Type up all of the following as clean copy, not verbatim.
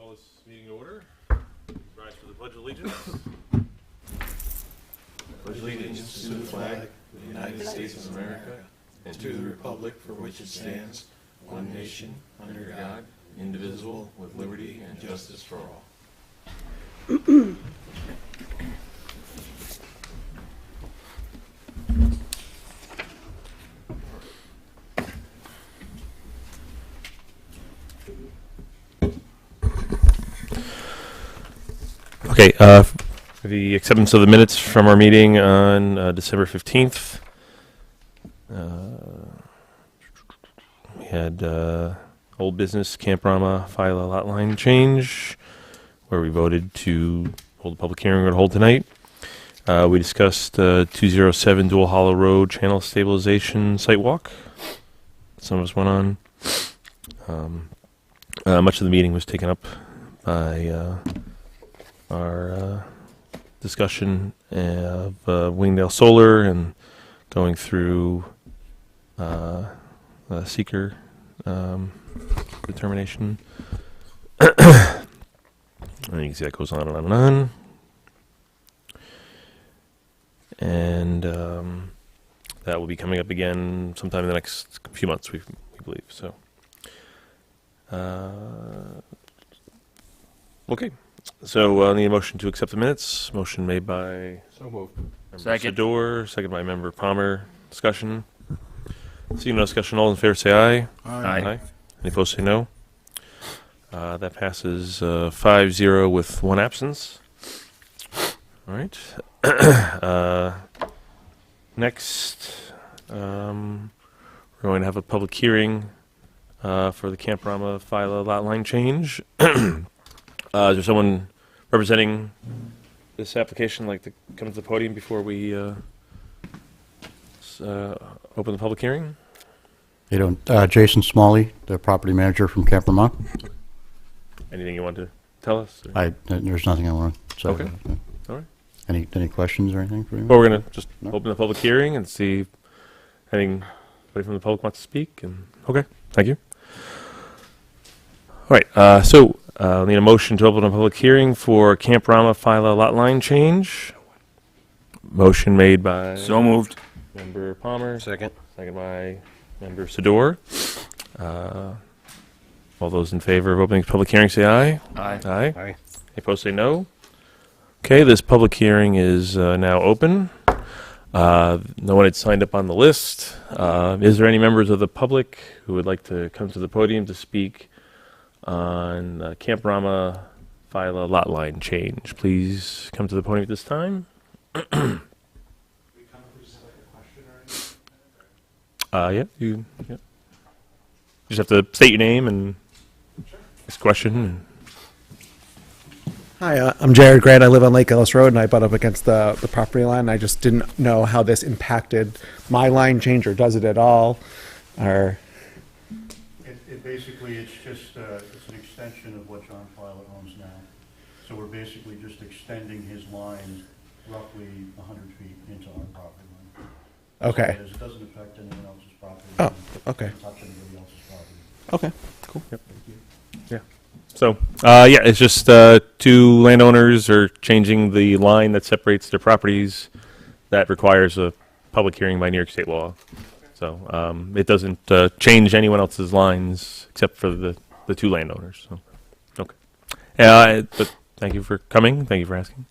Call this meeting to order. Rise for the Pledge of Allegiance. Pledge allegiance to the flag of the United States of America and to the republic for which it stands, one nation, under God, indivisible, with liberty and justice for all. Okay, the acceptance of the minutes from our meeting on December 15th. We had old business Camp Rama file a lot line change, where we voted to hold a public hearing we're going to hold tonight. We discussed 207 Dual Hollow Road channel stabilization site walk. Some of us went on. Much of the meeting was taken up by our discussion of Wingdale Solar and going through seeker determination. And you can see that goes on and on and on. And that will be coming up again sometime in the next few months, we believe. So, okay. So I need a motion to accept the minutes. Motion made by So moved. Member Second. Sador, second by Member Palmer. Discussion. Seeing no discussion, all in favor say aye. Aye. Any opposed say no. That passes 5-0 with one absence. All right. Next, we're going to have a public hearing for the Camp Rama file a lot line change. Is there someone representing this application like to come to the podium before we open the public hearing? You don't, Jason Smalley, the property manager from Camp Rama. Anything you want to tell us? or- There's nothing I want to say. Okay. All right. Any questions or anything for you? Well, we're going to just No. open the public hearing and see if anybody from the public wants to speak. And okay, thank you. All right, so I'll need a motion to open a public hearing for Camp Rama file a lot line change. Motion made by So moved. Member Palmer, Second. second by Member Sador. All those in favor of opening the public hearing say aye. Aye. Aye. Aye. Any opposed say no. Okay, this public hearing is now open. No one had signed up on the list. Is there any members of the public who would like to come to the podium to speak on Camp Rama file a lot line change? Please come to the podium at this time. Yeah, you just have to state your name and ask a question. Hi, I'm Jared Grant. I live on Lake Ellis Road, and I butt up against the property line. I just didn't know how this impacted my line change, or does it at all, or... It basically, it's just, it's an extension of what John Filer owns now. So we're basically just extending his line roughly 100 feet into our property line. Okay. It doesn't affect anyone else's property. Oh, It okay. doesn't touch anybody else's property. Okay, cool. So, yeah, it's just two landowners are changing the line that separates their properties. That requires a public hearing by New York State law. So it doesn't change anyone else's lines except for the two landowners. So, okay. But thank you for coming. Thank you for asking.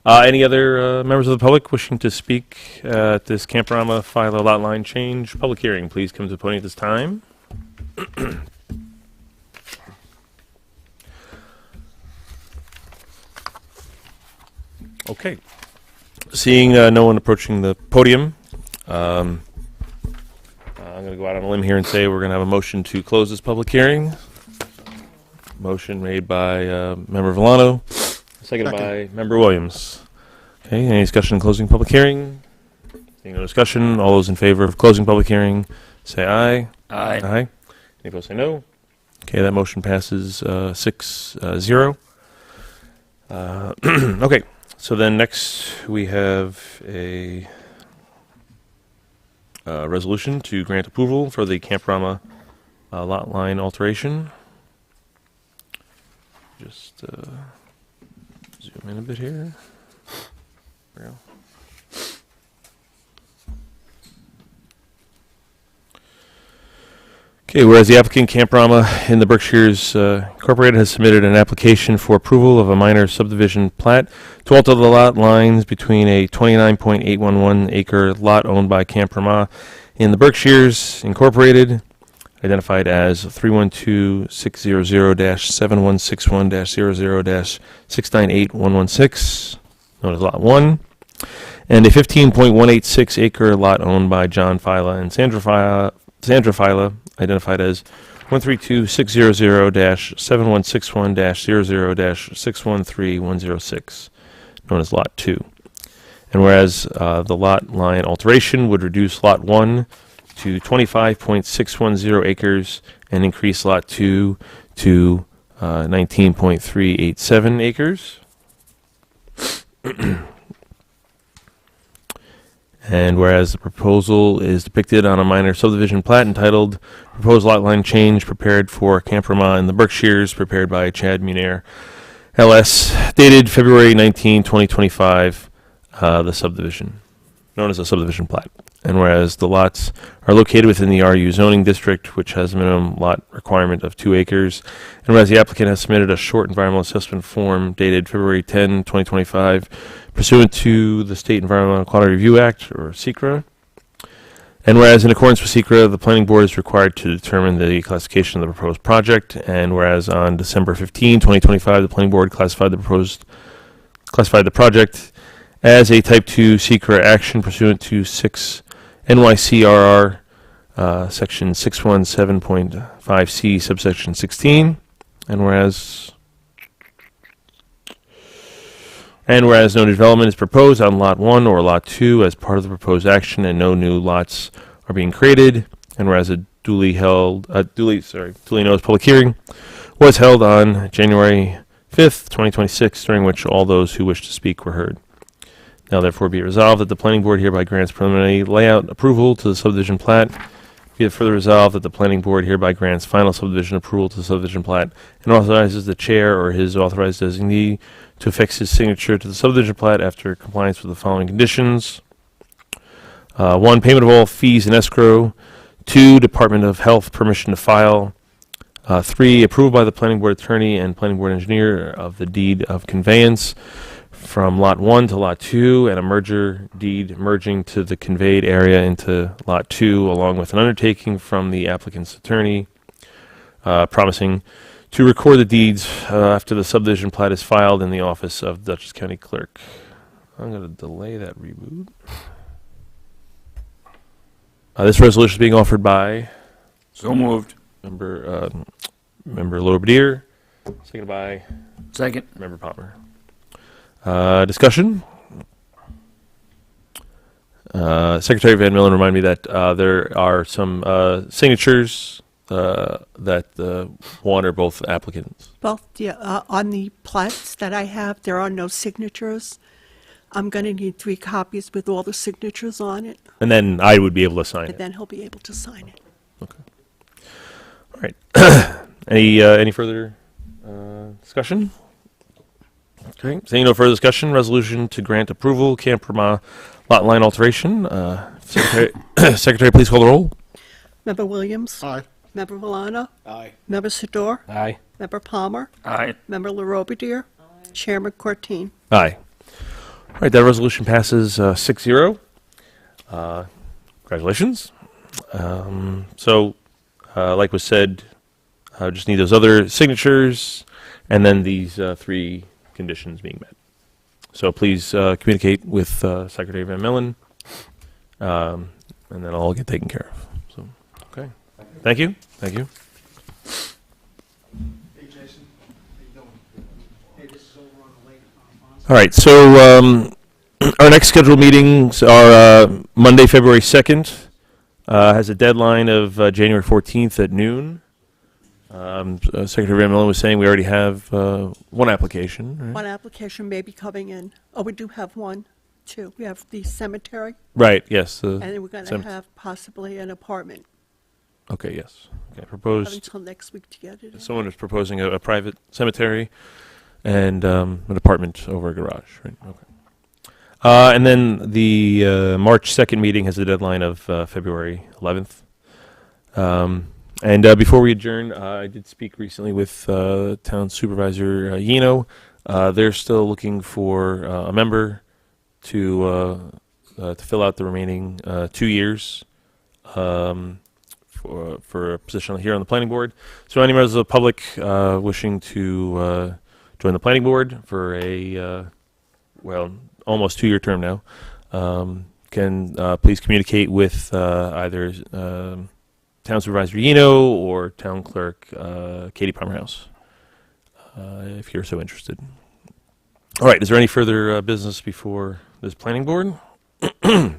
Any other members of the public wishing to speak at this Camp Rama file a lot line change public hearing? Please come to the podium at this time. Okay. Seeing no one approaching the podium, I'm going to go out on a limb here and say we're going to have a motion to close this public hearing. Motion made by Member Villano, seconded by Member Williams. Okay, any discussion on closing public hearing? Seeing no discussion, all those in favor of closing public hearing, say aye. Aye. Aye. Any opposed say no. Okay, that motion passes 6-0. Okay. So then next we have a resolution to grant approval for the Camp Rama lot line alteration. Just zoom in a bit here. There we go. Okay, whereas the applicant Camp Rama in the Berkshires Incorporated has submitted an application for approval of a minor subdivision plat to alter the lot lines between a 29.811 acre lot owned by Camp Rama in the Berkshires Incorporated, identified as 312-600-7161-00-698116, known as Lot 1, and a 15.186 acre lot owned by John Fila and Sandra Fila, identified as 132-600-7161-00-613106, known as Lot 2. And whereas the lot line alteration would reduce Lot 1 to 25.610 acres and increase Lot 2 to 19.387 acres. And whereas the proposal is depicted on a minor subdivision plat entitled Proposed Lot Line Change Prepared for Camp Rama in the Berkshires, prepared by Chad Munir, LS, dated February 19, 2025, the subdivision, known as a subdivision plat. And whereas the lots are located within the RU zoning district, which has a minimum lot requirement of 2 acres, and whereas the applicant has submitted a short environmental assessment form dated February 10, 2025, pursuant to the State Environmental Quality Review Act, or SECRA, and whereas in accordance with SECRA, the planning board is required to determine the classification of the proposed project, and whereas on December 15, 2025, the planning board classified the project as a Type 2 SECRA action pursuant to 6 NYCRR Section 617.5C, subsection 16, and whereas no development is proposed on Lot 1 or Lot 2 as part of the proposed action, and no new lots are being created, and whereas a duly noticed public hearing was held on January 5th, 2026, during which all those who wish to speak were heard. Now therefore be it resolved that the planning board hereby grants preliminary layout approval to the subdivision plat. Be it further resolved that the planning board hereby grants final subdivision approval to the subdivision plat and authorizes the chair or his authorized designee to affix his signature to the subdivision plat after compliance with the following conditions. 1, payment of all fees in escrow. 2, Department of Health permission to file. 3, approval by the planning board attorney and planning board engineer of the deed of conveyance from Lot 1 to Lot 2, and a merger deed merging to the conveyed area into Lot 2, along with an undertaking from the applicant's attorney promising to record the deeds after the subdivision plat is filed in the office of Dutchess County Clerk. I'm going to delay that reboot. This resolution is being offered by So moved. Member Lorberdier, seconded by Second. Member Palmer. Discussion? Secretary Van Millen reminded me that there are some signatures that one or both applicants. Both, yeah, on the plats that I have, there are no signatures. I'm going to need 3 copies with all the signatures on it, And then I would be able to sign and it. then he'll be able to sign it. All right. Any further discussion? Okay. Seeing no further discussion, resolution to grant approval, Camp Rama lot line alteration. Secretary, please call the roll. Member Williams? Aye. Member Milano? Aye. Member Sador? Aye. Member Palmer? Aye. Member LaRobediere? Chairman Courtine? Aye. All right, that resolution passes 6-0. Congratulations. Like was said, just need those other signatures and then these 3 conditions being met. So please communicate with Secretary Van Millen, and then I'll all get taken care of. So, okay. Thank you. Thank you. Hey, Jason. How you doing? Hey, this is over on the lake. All right, so our next scheduled meetings are Monday, February 2nd. Has a deadline of January 14th at noon. Secretary Van Millen was saying we already have one application. Right? One application may be coming in. Oh, we do have one, too. We have the cemetery, Right, yes. and then we're going to Cem- have possibly an apartment. Okay, yes. Okay, Have proposed. until next week to get it in. Someone is proposing a private cemetery and an apartment over a garage, right? Okay. And then the March 2nd meeting has a deadline of February 11th. And before we adjourn, I did speak recently with Town Supervisor Yino. They're still looking for a member to fill out the remaining 2 years for a position here on the planning board. So any members of the public wishing to join the planning board for a almost 2-year term now can please communicate with either Town Supervisor Yino or Town Clerk Katie Pomerhouse if you're so interested. All right, is there any further business before this planning board? All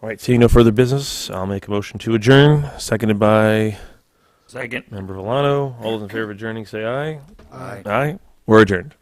right, seeing no further business, I'll make a motion to adjourn, seconded by Second. Member Villano. All those in favor of adjourning, say aye. Aye. Aye. We're adjourned.